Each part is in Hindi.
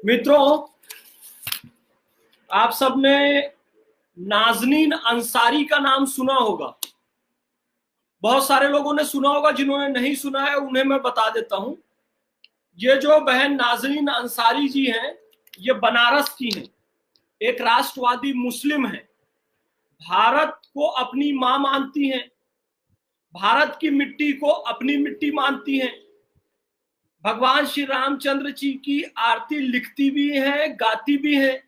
मित्रों, आप सबने नाज़नीन अंसारी का नाम सुना होगा। बहुत सारे लोगों ने सुना होगा, जिन्होंने नहीं सुना है उन्हें मैं बता देता हूं। ये जो बहन नाज़नीन अंसारी जी हैं, ये बनारस की हैं, एक राष्ट्रवादी मुस्लिम है, भारत को अपनी मां मानती हैं, भारत की मिट्टी को अपनी मिट्टी मानती हैं, भगवान श्री रामचंद्र जी की आरती लिखती भी हैं, गाती भी हैं,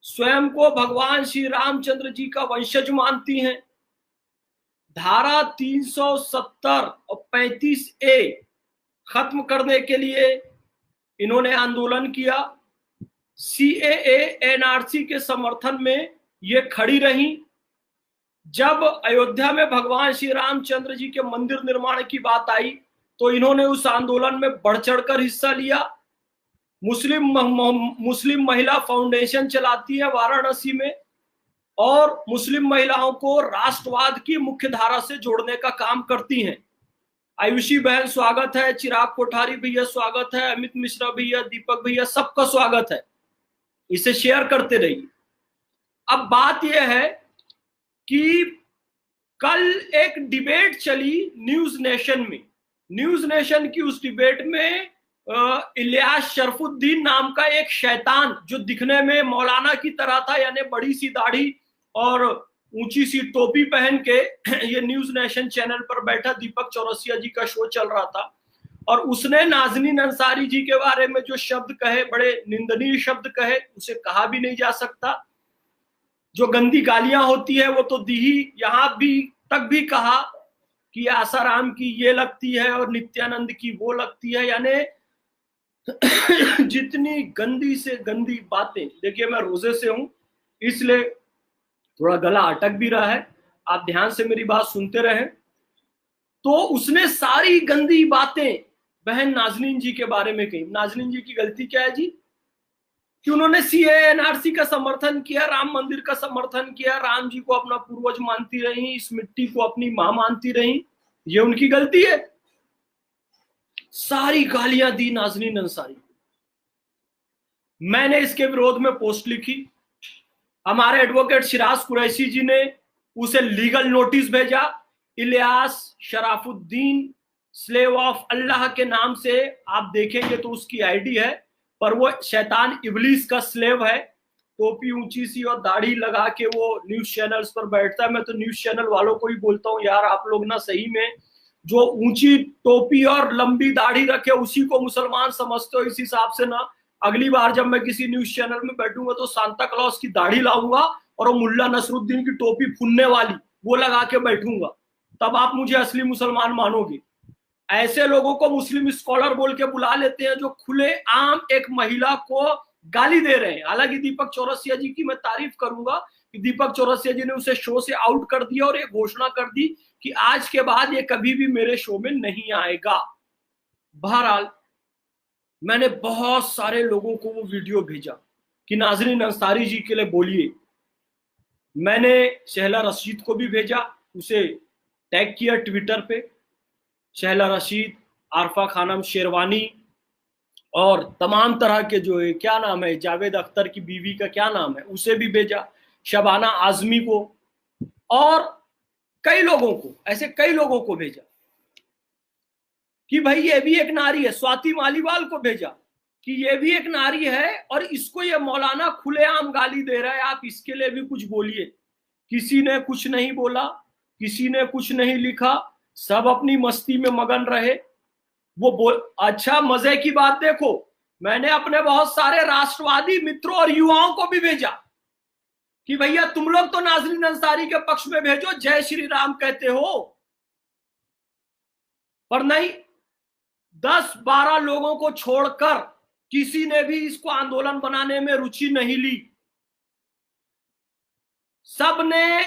स्वयं को भगवान श्री रामचंद्र जी का वंशज मानती हैं। धारा 370 और 35A खत्म करने के लिए इन्होंने आंदोलन किया। CAA NRC के समर्थन में ये खड़ी रही। जब अयोध्या में भगवान श्री रामचंद्र जी के मंदिर निर्माण की बात आई तो इन्होंने उस आंदोलन में बढ़ चढ़कर हिस्सा लिया। मुस्लिम महिला फाउंडेशन चलाती है वाराणसी में और मुस्लिम महिलाओं को राष्ट्रवाद की मुख्य धारा से जोड़ने का काम करती हैं। आयुषी बहन स्वागत है, चिराग कोठारी भैया स्वागत है, अमित मिश्रा भैया, दीपक भैया, सबका स्वागत है। इसे शेयर करते रहिए। अब बात यह है कि कल एक डिबेट चली न्यूज नेशन में। न्यूज नेशन की उस डिबेट में इलियास शरफुद्दीन नाम का एक शैतान, जो दिखने में मौलाना की तरह था, यानी बड़ी सी दाढ़ी और ऊंची सी टोपी पहन के ये न्यूज नेशन चैनल पर बैठा, दीपक चौरसिया जी का शो चल रहा था, और उसने नाज़नीन अंसारी जी के बारे में जो शब्द कहे, बड़े निंदनीय शब्द कहे, उसे कहा भी नहीं जा सकता। जो गंदी गालियां होती है वो तो दी ही, यहां भी तक भी कहा कि आसाराम की ये लगती है और नित्यानंद की वो लगती है, यानी जितनी गंदी से गंदी बातें। देखिए, मैं रोजे से हूं इसलिए थोड़ा गला अटक भी रहा है, आप ध्यान से मेरी बात सुनते रहें। तो उसने सारी गंदी बातें बहन नाज़नीन जी के बारे में कही। नाज़नीन जी की गलती क्या है जी कि उन्होंने CAA NRC का समर्थन किया, राम मंदिर का समर्थन किया, राम जी को अपना पूर्वज मानती रही, इस मिट्टी को अपनी मां मानती रही, ये उनकी गलती है। सारी गालियां दी नाज़नीन अंसारी। मैंने इसके विरोध में पोस्ट लिखी। हमारे एडवोकेट शिराज कुरैशी जी ने उसे लीगल नोटिस भेजा। इलियास शराफुद्दीन स्लेव ऑफ अल्लाह के नाम से आप देखेंगे तो उसकी आईडी है, पर वो शैतान इबलीस का स्लेव है। टोपी ऊंची सी और दाढ़ी लगा के वो न्यूज चैनल्स पर बैठता है। मैं तो न्यूज चैनल वालों को ही बोलता हूँ, यार आप लोग ना सही में जो ऊंची टोपी और लंबी दाढ़ी रखे उसी को मुसलमान समझते हो। इस हिसाब से ना अगली बार जब मैं किसी न्यूज चैनल में बैठूंगा तो सांता क्लॉज की दाढ़ी लाऊंगा और वो मुल्ला नसरुद्दीन की टोपी फुनने वाली वो लगा के बैठूंगा, तब आप मुझे असली मुसलमान मानोगे। ऐसे लोगों को मुस्लिम स्कॉलर बोल के बुला लेते हैं जो खुले आम एक महिला को गाली दे रहे हैं। हालांकि दीपक चौरसिया जी की मैं तारीफ करूंगा कि दीपक चौरसिया जी ने उसे शो से आउट कर दिया और एक घोषणा कर दी कि आज के बाद ये कभी भी मेरे शो में नहीं आएगा। बहरहाल मैंने बहुत सारे लोगों को वो वीडियो भेजा कि नाज़नीन अंसारी जी के लिए बोलिए। मैंने शहला रशीद को भी भेजा, उसे टैग किया ट्विटर पे। शहला रशीद, आरफा खानम शेरवानी और तमाम तरह के जो है, क्या नाम है, जावेद अख्तर की बीवी का क्या नाम है, उसे भी भेजा, शबाना आजमी को और कई लोगों को, ऐसे कई लोगों को भेजा कि भाई ये भी एक नारी है। स्वाति मालीवाल को भेजा कि ये भी एक नारी है और इसको ये मौलाना खुलेआम गाली दे रहा है, आप इसके लिए भी कुछ बोलिए। किसी ने कुछ नहीं बोला, किसी ने कुछ नहीं लिखा, सब अपनी मस्ती में मगन रहे। वो बोल, अच्छा मजे की बात देखो, मैंने अपने बहुत सारे राष्ट्रवादी मित्रों और युवाओं को भी भेजा कि भैया तुम लोग तो नाज़नीन अंसारी के पक्ष में भेजो, जय श्री राम कहते हो, पर नहीं। 10-12 लोगों को छोड़कर किसी ने भी इसको आंदोलन बनाने में रुचि नहीं ली। सब ने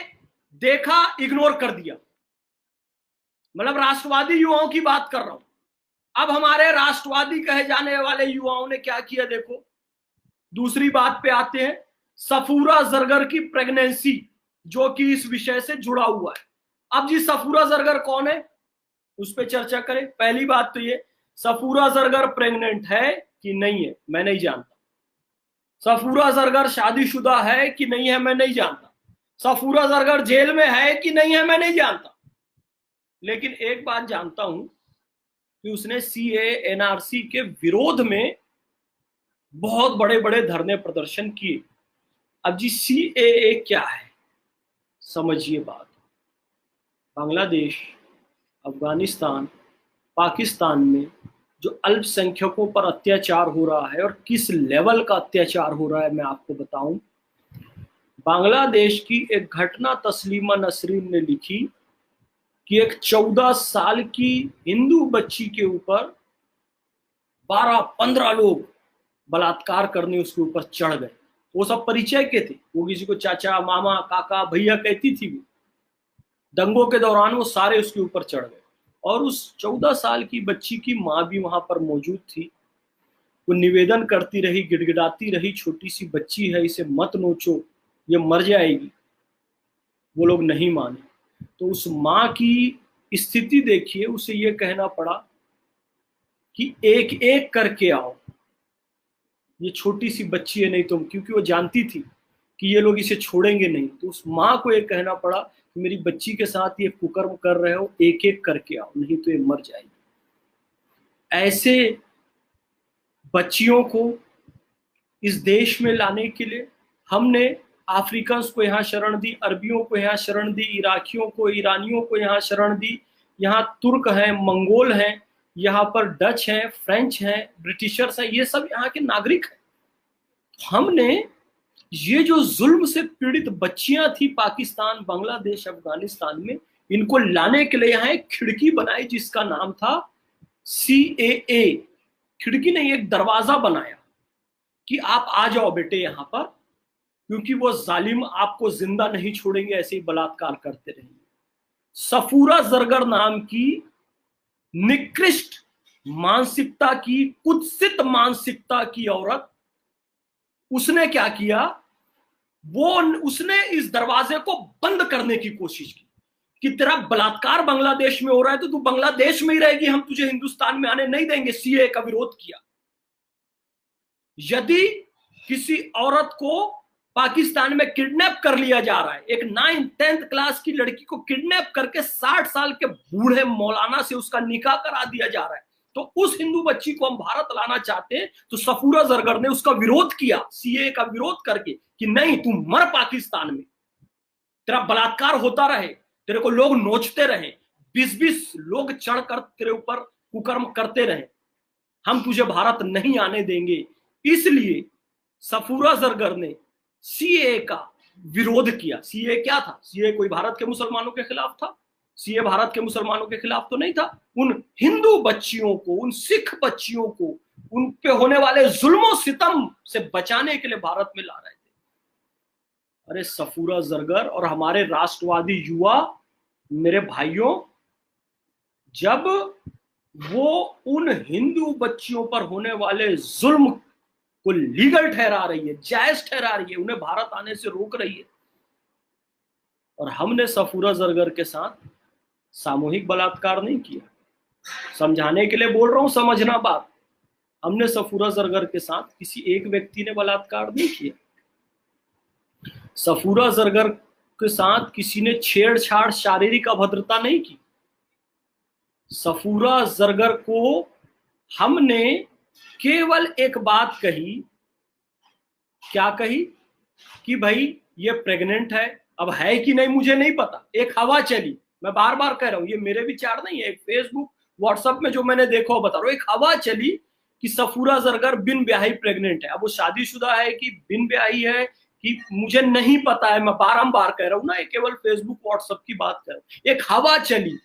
देखा, इग्नोर कर दिया। मतलब राष्ट्रवादी युवाओं की बात कर रहा हूं। अब हमारे राष्ट्रवादी कहे जाने वाले युवाओं ने क्या किया देखो। दूसरी बात पे आते हैं, सफूरा जरगर की प्रेगनेंसी, जो कि इस विषय से जुड़ा हुआ है। अब जी सफूरा जरगर कौन है उस पर चर्चा करें। पहली बात तो ये, सफूरा जरगर प्रेग्नेंट है कि नहीं है मैं नहीं जानता, सफूरा जरगर शादीशुदा है कि नहीं है मैं नहीं जानता, सफूरा जरगर जेल में है कि नहीं है मैं नहीं जानता, लेकिन एक बात जानता हूं कि उसने सीए एनआरसी के विरोध में बहुत बड़े बड़े धरने प्रदर्शन किए। अब जी सीएए क्या है समझिए बात। बांग्लादेश, अफगानिस्तान, पाकिस्तान में जो अल्पसंख्यकों पर अत्याचार हो रहा है और किस लेवल का अत्याचार हो रहा है मैं आपको बताऊं। बांग्लादेश की एक घटना तस्लीमा नसरीन ने लिखी कि एक 14 साल की हिंदू बच्ची के ऊपर 12-15 लोग बलात्कार करने उसके ऊपर चढ़ गए। वो सब परिचय के थे, वो किसी को चाचा, मामा, काका, भैया कहती थी। वो दंगों के दौरान वो सारे उसके ऊपर चढ़ गए और उस 14 साल की बच्ची की माँ भी वहां पर मौजूद थी। वो निवेदन करती रही, गिड़गिड़ाती रही, छोटी सी बच्ची है, इसे मत नोचो, ये मर जाएगी। वो लोग नहीं माने। तो उस माँ की स्थिति देखिए, उसे ये कहना पड़ा कि एक एक करके आओ, ये छोटी सी बच्ची है नहीं तुम, क्योंकि वो जानती थी कि ये लोग इसे छोड़ेंगे नहीं। तो उस माँ को ये कहना पड़ा कि मेरी बच्ची के साथ ये कुकर्म कर रहे हो, एक एक करके आओ, नहीं तो ये मर जाएगी। ऐसे बच्चियों को इस देश में लाने के लिए हमने अफ्रीकन्स को यहाँ शरण दी, अरबियों को यहाँ शरण दी, इराकियों को, ईरानियों को यहाँ शरण दी। यहाँ तुर्क हैं, मंगोल हैं, यहाँ पर डच हैं, फ्रेंच हैं, ब्रिटिशर्स हैं, ये सब यहाँ के नागरिक हैं। हमने ये जो जुल्म से पीड़ित बच्चियां थी पाकिस्तान, बांग्लादेश, अफगानिस्तान में, इनको लाने के लिए यहाँ एक खिड़की बनाई जिसका नाम था सीएए। खिड़की नहीं, एक दरवाजा बनाया कि आप आ जाओ बेटे यहाँ पर, क्योंकि वो जालिम आपको जिंदा नहीं छोड़ेंगे, ऐसे ही बलात्कार करते रहेंगे। सफूरा जरगर नाम की निकृष्ट मानसिकता की, कुत्सित मानसिकता की औरत, उसने क्या किया, उसने इस दरवाजे को बंद करने की कोशिश की कि तेरा बलात्कार बांग्लादेश में हो रहा है तो तू बांग्लादेश में ही रहेगी, हम तुझे हिंदुस्तान में आने नहीं देंगे। सीए का विरोध किया। यदि किसी औरत को पाकिस्तान में किडनैप कर लिया जा रहा है, एक 9th-10th क्लास की लड़की को किडनैप करके 60 साल के बूढ़े मौलाना से उसका निकाह करा दिया जा रहा है, तो उस हिंदू बच्ची को हम भारत लाना चाहते हैं, तो सफूरा जरगर ने उसका विरोध किया, सीए का विरोध करके, कि नहीं तू मर पाकिस्तान में, तेरा बलात्कार होता रहे, तेरे को लोग नोचते रहे, 20-20 लोग चढ़कर तेरे ऊपर कुकर्म करते रहे, हम तुझे भारत नहीं आने देंगे। इसलिए सफूरा जरगर ने सीए का विरोध किया। सीए क्या था? सीए कोई भारत के मुसलमानों के खिलाफ था? सीए भारत के मुसलमानों के खिलाफ तो नहीं था। उन हिंदू बच्चियों को, उन सिख बच्चियों को, उन पे होने वाले जुल्मों सितम से बचाने के लिए भारत में ला रहे थे। अरे सफूरा जरगर और हमारे राष्ट्रवादी युवा मेरे भाइयों, जब वो उन हिंदू बच्चियों पर होने वाले जुल्म को लीगल ठहरा रही है, जायज ठहरा रही है, उन्हें भारत आने से रोक रही है, और हमने सफूरा जरगर के साथ सामूहिक बलात्कार नहीं किया। समझाने के लिए बोल रहा हूं, समझना बात। हमने सफूरा जरगर के साथ किसी एक व्यक्ति ने बलात्कार नहीं किया। सफूरा जरगर के साथ किसी ने छेड़छाड़, शारीरिक अभद्रता नहीं की। सफूरा जरगर को हमने केवल एक बात कही, क्या कही, कि भाई ये प्रेग्नेंट है। अब है कि नहीं मुझे नहीं पता, एक हवा चली, मैं बार बार कह रहा हूं, ये मेरे विचार नहीं है, एक फेसबुक व्हाट्सएप में जो मैंने देखा बता रहा हूं, एक हवा चली कि सफूरा जरगर बिन ब्याही प्रेग्नेंट है। अब वो शादीशुदा है कि बिन ब्याही है कि मुझे नहीं पता है, मैं बारंबार कह रहा हूं ना, ये केवल फेसबुक व्हाट्सएप की बात कर रहा हूं। एक हवा चली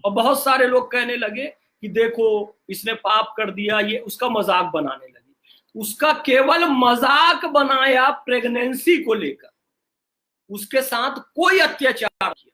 और बहुत सारे लोग कहने लगे कि देखो इसने पाप कर दिया, ये उसका मजाक बनाने लगे। उसका केवल मजाक बनाया प्रेगनेंसी को लेकर, उसके साथ कोई अत्याचार किया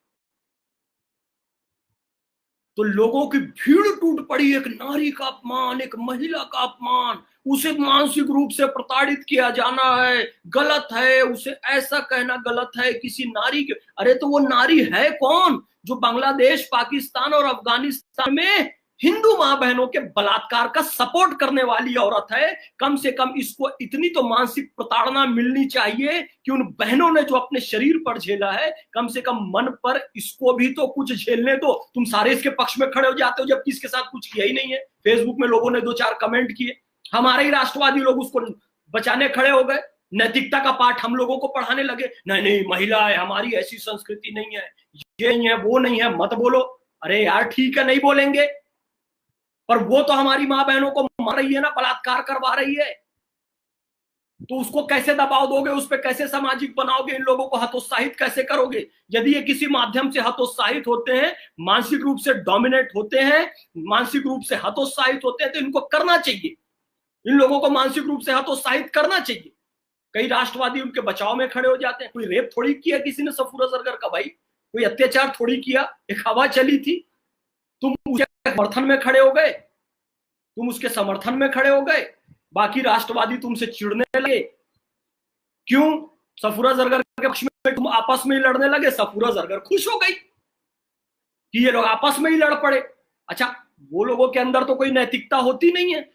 तो लोगों की भीड़ टूट पड़ी। एक नारी का अपमान, एक महिला का अपमान, उसे मानसिक रूप से प्रताड़ित किया जाना है, गलत है, उसे ऐसा कहना गलत है किसी नारी के। अरे तो वो नारी है कौन जो बांग्लादेश, पाकिस्तान और अफगानिस्तान में हिंदू मां बहनों के बलात्कार का सपोर्ट करने वाली औरत है। कम से कम इसको इतनी तो मानसिक प्रताड़ना मिलनी चाहिए कि उन बहनों ने जो अपने शरीर पर झेला है, कम से कम मन पर इसको भी तो कुछ झेलने दो। तुम सारे इसके पक्ष में खड़े हो जाते हो जबकि इसके साथ कुछ किया ही नहीं है। फेसबुक में लोगों ने 2-4 कमेंट किए, हमारे ही राष्ट्रवादी लोग उसको बचाने खड़े हो गए। नैतिकता का पाठ हम लोगों को पढ़ाने लगे, नहीं नहीं महिला है, हमारी ऐसी संस्कृति नहीं है, ये नहीं है, वो नहीं है, मत बोलो। अरे यार ठीक है, नहीं बोलेंगे, पर वो तो हमारी मां बहनों को मार रही है ना, बलात्कार करवा रही है। तो उसको कैसे दबाव दोगे, उस पर कैसे सामाजिक बनाओगे, इन लोगों को हतोत्साहित कैसे करोगे? यदि ये किसी माध्यम से हतोत्साहित होते हैं, मानसिक रूप से डोमिनेट होते हैं, मानसिक रूप से हतोत्साहित होते हैं, तो इनको करना चाहिए, इन लोगों को मानसिक रूप से हतोत्साहित करना चाहिए। कई राष्ट्रवादी उनके बचाव में खड़े हो जाते हैं। कोई रेप थोड़ी किया किसी ने सफूरा जरगर का, भाई कोई अत्याचार थोड़ी किया, एक हवा चली थी, तुम उसके समर्थन में खड़े हो गए, तुम उसके समर्थन में खड़े हो गए, बाकी राष्ट्रवादी तुमसे चिढ़ने लगे। क्यों? सफूरा जरगर के पक्ष में तुम आपस में ही लड़ने लगे, सफूरा जरगर खुश हो गई कि ये लोग आपस में ही लड़ पड़े। अच्छा, वो लोगों के अंदर तो कोई नैतिकता होती नहीं है,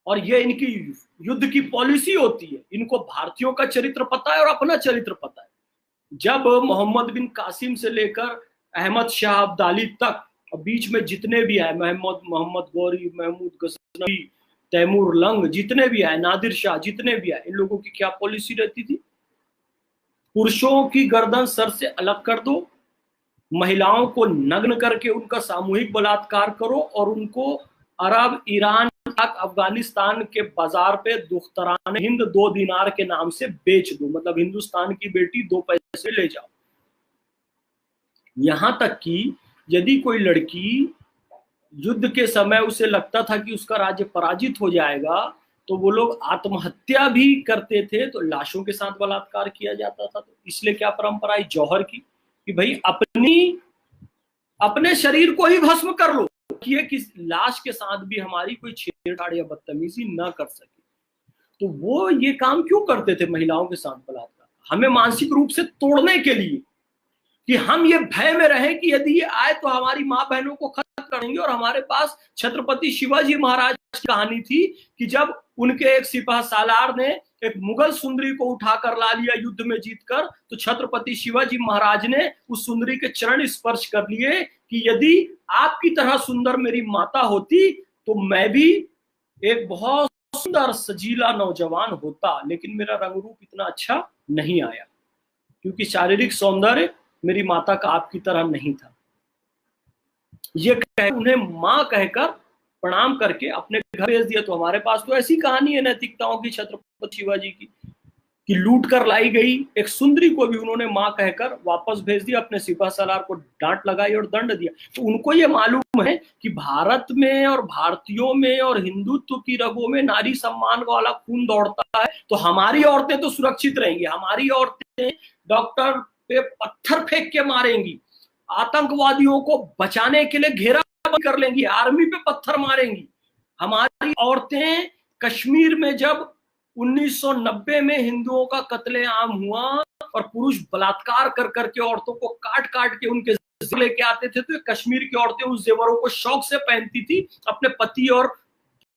और ये इनकी युद्ध की पॉलिसी होती है। इनको भारतीयों का चरित्र पता है और अपना चरित्र पता है। जब मोहम्मद बिन कासिम से लेकर अहमद शाह अब्दाली तक, और बीच में जितने भी आए, मोहम्मद गौरी, महमूद गजनवी, तैमूर लंग, जितने भी आए, नादिर शाह, जितने भी आए, इन लोगों की क्या पॉलिसी रहती थी? पुरुषों की गर्दन सर से अलग कर दो, महिलाओं को नग्न करके उनका सामूहिक बलात्कार करो, और उनको अरब, ईरान, अफगानिस्तान के बाजार पे दुख्तरान हिंद 2 दिनार के नाम से बेच दो। मतलब हिंदुस्तान की बेटी 2 पैसे ले जाओ। यहां तक कि यदि कोई लड़की युद्ध के समय उसे लगता था कि उसका राज्य पराजित हो जाएगा, तो वो लोग आत्महत्या भी करते थे, तो लाशों के साथ बलात्कार किया जाता था। तो इसलिए क्या परंपरा आई जौहर की कि भाई अपने शरीर को ही भस्म कर लो, कि लाश के साथ भी हमारी कोई छेड़छाड़ या बदतमीजी ना कर सके। तो वो ये काम क्यों करते थे महिलाओं के साथ बलात्कार? हमें मानसिक रूप से तोड़ने के लिए, कि हम ये भय में रहें कि यदि ये आए तो हमारी मां बहनों को खत्म करेंगे। और हमारे पास छत्रपति शिवाजी महाराज की कहानी थी कि जब उनके एक सिपाह सालार ने एक मुगल सुंदरी को उठाकर ला लिया युद्ध में जीतकर, तो छत्रपति शिवाजी महाराज ने उस सुंदरी के चरण स्पर्श कर लिए कि यदि आपकी तरह सुंदर मेरी माता होती तो मैं भी एक बहुत सुंदर सजीला नौजवान होता, लेकिन मेरा रंग रूप इतना अच्छा नहीं आया, क्योंकि शारीरिक सौंदर्य मेरी माता का आपकी तरह नहीं था। ये कह उन्हें मां कहकर प्रणाम करके अपने घर भेज दिया। तो हमारे पास तो ऐसी कहानी है नैतिकताओं की छत्रपति शिवाजी की, कि लूट कर लाई गई एक सुंदरी को भी उन्होंने मां कहकर वापस भेज दिया, अपने सिपह सलार को डांट लगाई और दंड दिया। तो उनको ये मालूम है कि भारत में और भारतीयों में और हिंदुत्व की रगों में नारी सम्मान वाला खून दौड़ता है, तो हमारी औरतें तो सुरक्षित रहेंगी, हमारी औरतें डॉक्टर पे पत्थर फेंक के मारेंगी, आतंकवादियों को बचाने के लिए घेराबंदी कर लेंगी, आर्मी पे पत्थर मारेंगी। हमारी औरतें कश्मीर में जब 1990 में हिंदुओं का कत्लेआम हुआ और पुरुष बलात्कार कर करके औरतों को काट काट के उनके लेके आते थे, तो कश्मीर की औरतें उस जेवरों को शौक से पहनती थी। अपने पति और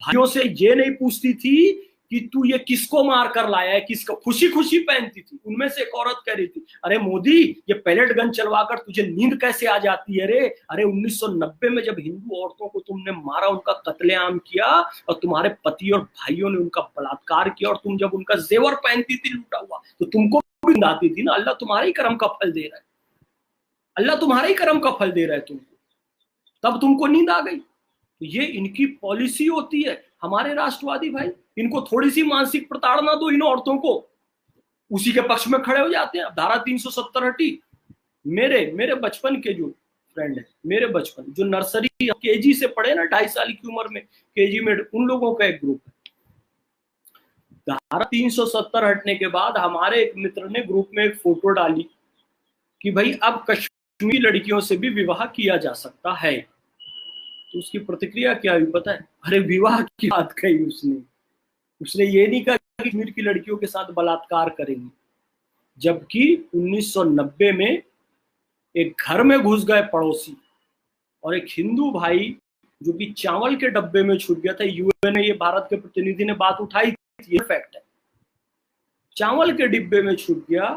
भाइयों से ये नहीं पूछती थी कि तू ये किसको मार कर लाया है, किसको, खुशी खुशी पहनती थी। उनमें से एक औरत कह रही थी, अरे मोदी, ये पैलेट गन चलवाकर तुझे नींद कैसे आ जाती है रे? अरे 1990 में जब हिंदू औरतों को तुमने मारा, उनका कत्लेआम किया और तुम्हारे पति और भाइयों ने उनका बलात्कार किया, और तुम जब उनका जेवर पहनती थी लूटा हुआ, तो तुमको भी नींद आती थी ना। अल्लाह तुम्हारे ही कर्म का फल दे रहा है, अल्लाह तुम्हारे ही कर्म का फल दे रहा है तुमको, तब तुमको नींद आ गई। तो ये इनकी पॉलिसी होती है। हमारे राष्ट्रवादी भाई, इनको थोड़ी सी मानसिक प्रताड़ना दो इन औरतों को, उसी के पक्ष में खड़े हो जाते हैं। धारा 370 हटी। मेरे बचपन के जो फ्रेंड है, मेरे बचपन जो नर्सरी केजी से पढ़े ना, 2.5 साल की उम्र में केजी में, उन लोगों का एक ग्रुप है। धारा 370 हटने के बाद हमारे एक मित्र ने ग्रुप में एक फोटो डाली कि भाई अब कश्मीरी लड़कियों से भी विवाह किया जा सकता है। तो उसकी प्रतिक्रिया क्या हुई पता है? अरे विवाह की बात कही उसने ये नहीं कहा कि कश्मीर की लड़कियों के साथ बलात्कार करेंगे। जबकि 1990 में एक घर में घुस गए पड़ोसी, और एक हिंदू भाई जो कि चावल के डब्बे में छुप गया था। यूएन में ये भारत के प्रतिनिधि ने बात उठाई थी, ये फैक्ट है। चावल के डिब्बे में छुप गया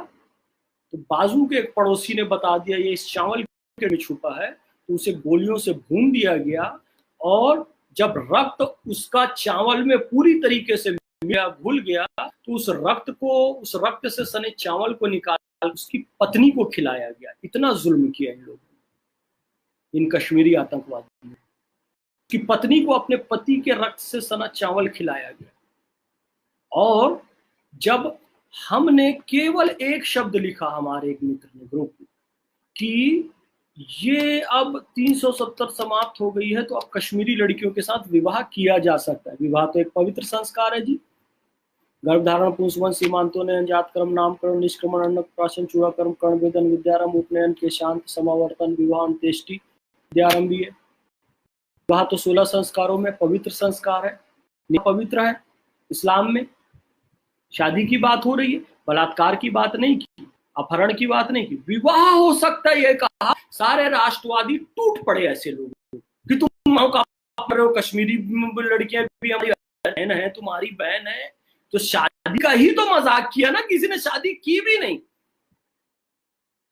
तो बाजू के एक पड़ोसी ने बता दिया ये इस चावल के में छुपा है, तो उसे गोलियों से भून दिया गया और जब रक्त उसका चावल में पूरी तरीके से घुल गया तो उस रक्त से सने चावल को निकाल उसकी पत्नी को खिलाया गया। इतना जुल्म किया इन लोगों ने, इन कश्मीरी आतंकवादियों ने, कि पत्नी को अपने पति के रक्त से सना चावल खिलाया गया। और जब हमने केवल एक शब्द लिखा, हमारे एक मित्र ने ग्रुप में, कि ये अब 370 समाप्त हो गई है तो अब कश्मीरी लड़कियों के साथ विवाह किया जा सकता है। विवाह तो एक पवित्र संस्कार है जी। गर्भधारण, पुंसवन, सीमांतों, जातकर्म, नामकरण, निष्क्रमण, अन्नप्राशन, चूड़ाकर्म, कर्णवेदन, विद्यारंभ, उपनयन के शांत, समावर्तन, विवाह, अंत्येष्टि, विद्यारंभ है। विवाह तो 16 संस्कारों में पवित्र संस्कार है, पवित्र है। इस्लाम में शादी की बात हो रही है, बलात्कार की बात नहीं की, अपहरण की बात नहीं की, विवाह हो सकता है। ये कहा, सारे राष्ट्रवादी टूट पड़े ऐसे लोग कि तुम हो कश्मीरी लड़कियां भी हमारी बहन है, तुम्हारी बहन है, तो शादी का ही तो मजाक किया ना, किसी ने शादी की भी नहीं।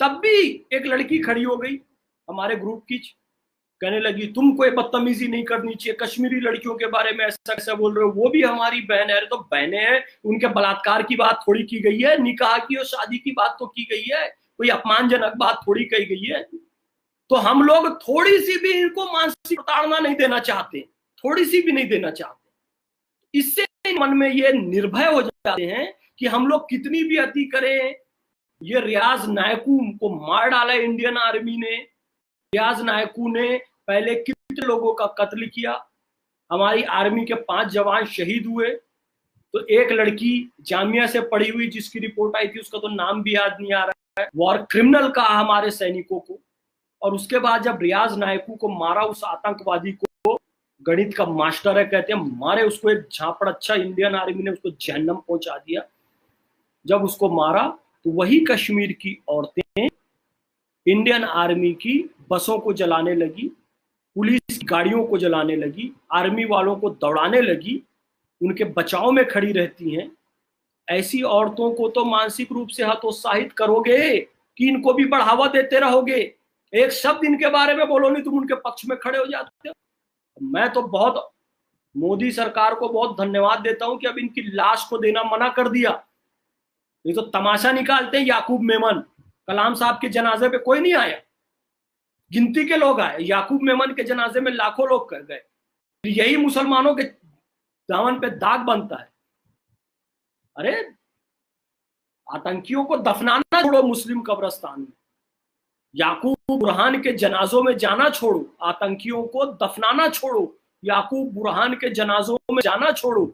तब भी एक लड़की खड़ी हो गई हमारे ग्रुप की, कहने लगी तुम कोई बदतमीजी नहीं करनी चाहिए, कश्मीरी लड़कियों के बारे में ऐसा कैसा बोल रहे हो, वो भी हमारी बहन है। तो बहनें हैं, उनके बलात्कार की बात थोड़ी की गई है, निकाह की और शादी की बात तो की गई है, कोई अपमानजनक बात थोड़ी कही गई है। तो हम लोग थोड़ी सी भी इनको मानसिक प्रताड़ना नहीं देना चाहते, थोड़ी सी भी नहीं देना चाहते। इससे मन में ये निर्भय हो जाते हैं कि हम लोग कितनी भी अति करें। ये रियाज नायकू को मार डाला इंडियन आर्मी ने। रियाज नायकू ने पहले कितने लोगों का कत्ल किया, हमारी आर्मी के 5 जवान शहीद हुए। तो एक लड़की जामिया से पढ़ी हुई जिसकी रिपोर्ट आई थी, उसका तो नाम भी याद नहीं आ रहा है, वॉर क्रिमिनल कहा हमारे सैनिकों को। और उसके बाद जब रियाज नायकू को मारा, उस आतंकवादी को, गणित का मास्टर है कहते हैं, मारे उसको एक झापड़। अच्छा, इंडियन आर्मी ने उसको जहन्नम पहुंचा दिया। जब उसको मारा तो वही कश्मीर की औरतें इंडियन आर्मी की बसों को जलाने लगी, पुलिस की गाड़ियों को जलाने लगी, आर्मी वालों को दौड़ाने लगी, उनके बचाव में खड़ी रहती हैं। ऐसी औरतों को तो मानसिक रूप से हतोत्साहित करोगे कि इनको भी बढ़ावा देते रहोगे। एक शब्द इनके बारे में बोलो नहीं, तुम उनके पक्ष में खड़े हो जाते हो। मैं तो बहुत मोदी सरकार को बहुत धन्यवाद देता हूं कि अब इनकी लाश को देना मना कर दिया। ये तो तमाशा निकालते हैं। याकूब मेमन, कलाम साहब के जनाजे पे कोई नहीं आया, गिनती के लोग आए। याकूब मेमन के जनाजे में लाखों लोग कर गए। यही मुसलमानों के दामन पे दाग बनता है। अरे आतंकियों को दफनाना छोड़ो मुस्लिम कब्रिस्तान में, याकूब बुरहान के जनाजों में जाना छोड़ो, आतंकियों को दफनाना छोड़ो, याकूब बुरहान के जनाजों में जाना छोड़ो।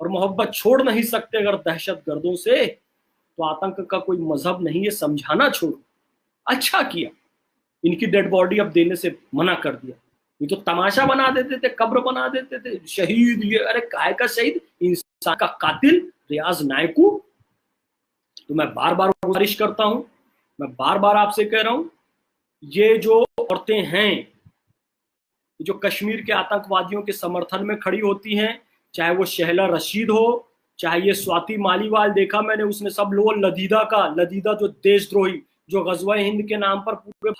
और मोहब्बत छोड़ नहीं सकते अगर दहशत गर्दों से, तो आतंक का कोई मजहब नहीं है, समझाना छोड़ो। अच्छा किया, इनकी डेड बॉडी अब देने से मना कर दिया। ये तो तमाशा बना देते थे, कब्र बना देते थे, शहीद ये, अरे काहे का शहीद, इंसान का कातिल रियाज नायकू। तो मैं बार बार गुजारिश करता हूं, मैं बार बार आपसे कह रहा हूं, ये जो औरतें हैं जो कश्मीर के आतंकवादियों के समर्थन में खड़ी होती हैं, चाहे वो शहला रशीद हो, चाहे ये स्वाति मालीवाल, देखा मैंने उसने सब लोग लदीदा जो देशद्रोही, जो गजवा हिंद के नाम पर पूरे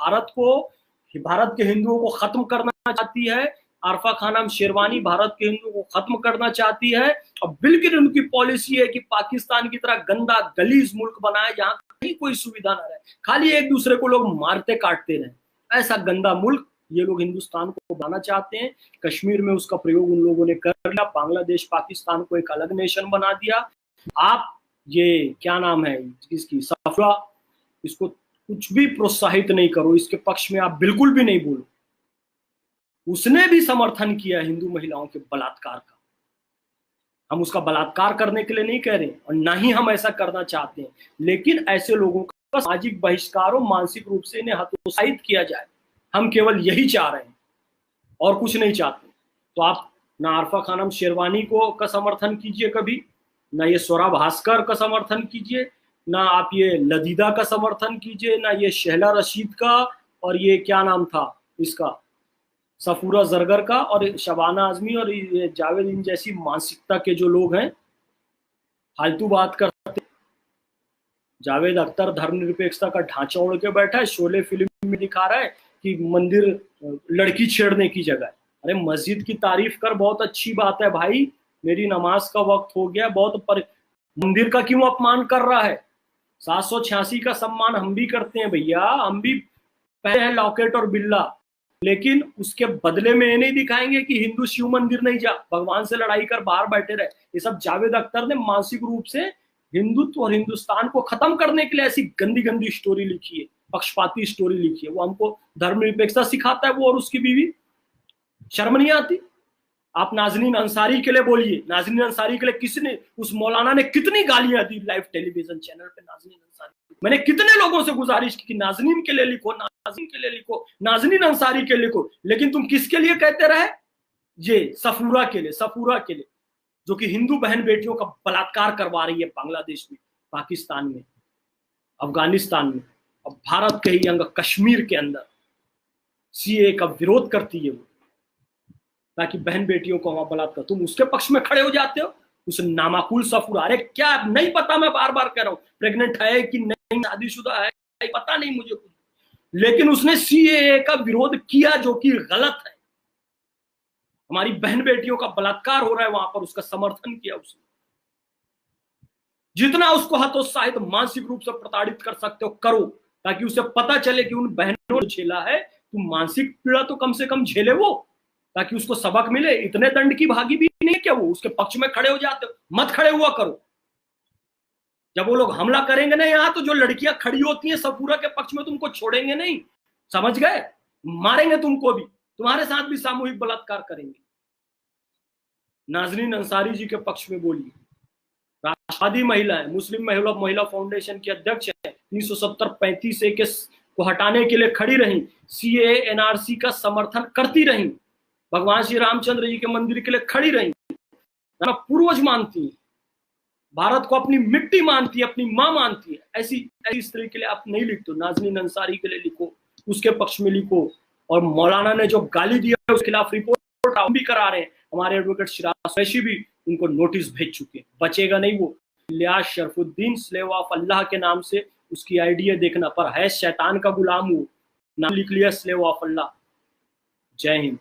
भारत के हिंदुओं को खत्म करना चाहती है। आरफा खानम शेरवानी भारत के हिंदुओं को खत्म करना चाहती है। और बिल्कुल उनकी पॉलिसी है कि पाकिस्तान की तरह गंदा गलीज मुल्क बनाए जहां कहीं कोई सुविधा ना रहे, खाली एक दूसरे को लोग मारते काटते रहे। ऐसा गंदा मुल्क ये लोग हिंदुस्तान को बनाना चाहते हैं। कश्मीर में उसका प्रयोग उन लोगों ने कर लिया। बांग्लादेश पाकिस्तान को एक अलग नेशन बना दिया। आप ये क्या नाम है इसकी, सफरा, इसको कुछ भी प्रोत्साहित नहीं करो, इसके पक्ष में आप बिल्कुल भी नहीं बोलो। उसने भी समर्थन किया हिंदू महिलाओं के बलात्कार का। हम उसका बलात्कार करने के लिए नहीं कह रहे और ना ही हम ऐसा करना चाहते हैं, लेकिन ऐसे लोगों का सामाजिक बहिष्कार और मानसिक रूप से इन्हें हतोत्साहित किया जाए, हम केवल यही चाह रहे हैं और कुछ नहीं चाहते। तो आप ना आरफा खानम शेरवानी को का समर्थन कीजिए कभी, ना ये स्वरा भास्कर का समर्थन कीजिए, ना आप ये लदीदा का समर्थन कीजिए, ना ये शहला रशीद का, और ये क्या नाम था इसका, सफूरा जरगर का और शबाना आजमी और ये जावेद, इन जैसी मानसिकता के जो लोग हैं फालतू बात करते। जावेद अख्तर धर्मनिरपेक्षता का ढांचा ओढ़ के बैठा है, शोले फिल्म में दिखा रहा है कि मंदिर लड़की छेड़ने की जगह है। अरे मस्जिद की तारीफ कर, बहुत अच्छी बात है भाई, मेरी नमाज का वक्त हो गया, बहुत पर मंदिर का क्यों अपमान कर रहा है? 786 का सम्मान हम भी करते हैं भैया, हम भी पहले हैं लॉकेट और बिल्ला, लेकिन उसके बदले में ये नहीं दिखाएंगे कि हिंदू शिव मंदिर नहीं जा, भगवान से लड़ाई कर बाहर बैठे रहे। ये सब जावेद अख्तर ने मानसिक रूप से हिंदुत्व और हिंदुस्तान को खत्म करने के लिए ऐसी गंदी गंदी स्टोरी लिखी है, पक्षपाती स्टोरी लिखी है। वो हमको धर्मनिरपेक्षता सिखाता है, वो और उसकी बीवी। शर्म नहीं आती? आप नाजनीन अंसारी के लिए बोलिए, नाजनीन अंसारी के लिए किसने, उस मौलाना ने कितनी गालियां दी लाइव टेलीविजन चैनल पे नाजनीन अंसारी। मैंने कितने लोगों से गुजारिश की कि नाजनीन के लिए लिखो, नाजनीन के लिए लिखो, नाजनीन अंसारी के लिए लिखो, लेकिन तुम किसके लिए कहते रहे? ये सफूरा के लिए, सफूरा के लिए, जो कि हिंदू बहन बेटियों का बलात्कार करवा रही है बांग्लादेश में, पाकिस्तान में, अफगानिस्तान में, अब भारत के ही अंग कश्मीर के अंदर सीए का विरोध करती है वो, ताकि बहन बेटियों को वहां बलात्कार। तुम उसके पक्ष में खड़े हो जाते हो, उस नामाकुल सफूरा। अरे क्या नहीं पता, मैं बार बार कह रहा हूं, प्रेग्नेंट है कि नहीं, शादीशुदा है, पता नहीं मुझे कुछ, लेकिन उसने सीएए का विरोध किया जो कि गलत है। हमारी बहन बेटियों का बलात्कार हो रहा है वहां पर, उसका समर्थन किया उसने। जितना उसको हतोत्साहित मानसिक रूप से प्रताड़ित कर सकते हो करो, ताकि उसे पता चले कि उन बहनों ने झेला है, तुम मानसिक पीड़ा तो कम से कम झेले वो, ताकि उसको सबक मिले। इतने दंड की भागी भी नहीं क्या वो? उसके पक्ष में खड़े हो जाते हो, मत खड़े हुआ करो। जब वो लोग हमला करेंगे ना यहाँ, तो जो लड़कियां खड़ी होती हैं सफूरा के पक्ष में, तुमको छोड़ेंगे नहीं, समझ गए? मारेंगे तुमको भी, तुम्हारे साथ भी सामूहिक बलात्कार करेंगे। नाजरीन अंसारी जी के पक्ष में बोलिए। राष्ट्रवादी महिला है, मुस्लिम महिला फाउंडेशन की अध्यक्ष है, 370-35 ए को हटाने के लिए खड़ी रही, सीए एनआरसी का समर्थन करती रही, भगवान श्री रामचंद्र जी के मंदिर के लिए खड़ी रही, पूर्वज मानती है, भारत को अपनी मिट्टी मानती है, अपनी मां मानती है। ऐसी स्त्री के लिए आप नहीं लिखते, नाजनीन अंसारी के लिए लिखो, उसके पक्ष में लिखो। और मौलाना ने जो गाली दिया उसके खिलाफ रिपोर्ट हम भी करा रहे हैं, हमारे एडवोकेट शिराज कुरैशी भी उनको नोटिस भेज चुके हैं, बचेगा नहीं वो। इलियास शरफुद्दीन स्लेव ऑफ अल्लाह के नाम से उसकी आइडिया देखना, पर है शैतान का गुलाम, वो नाम लिख लिया स्लेव ऑफ अल्लाह। जय हिंद।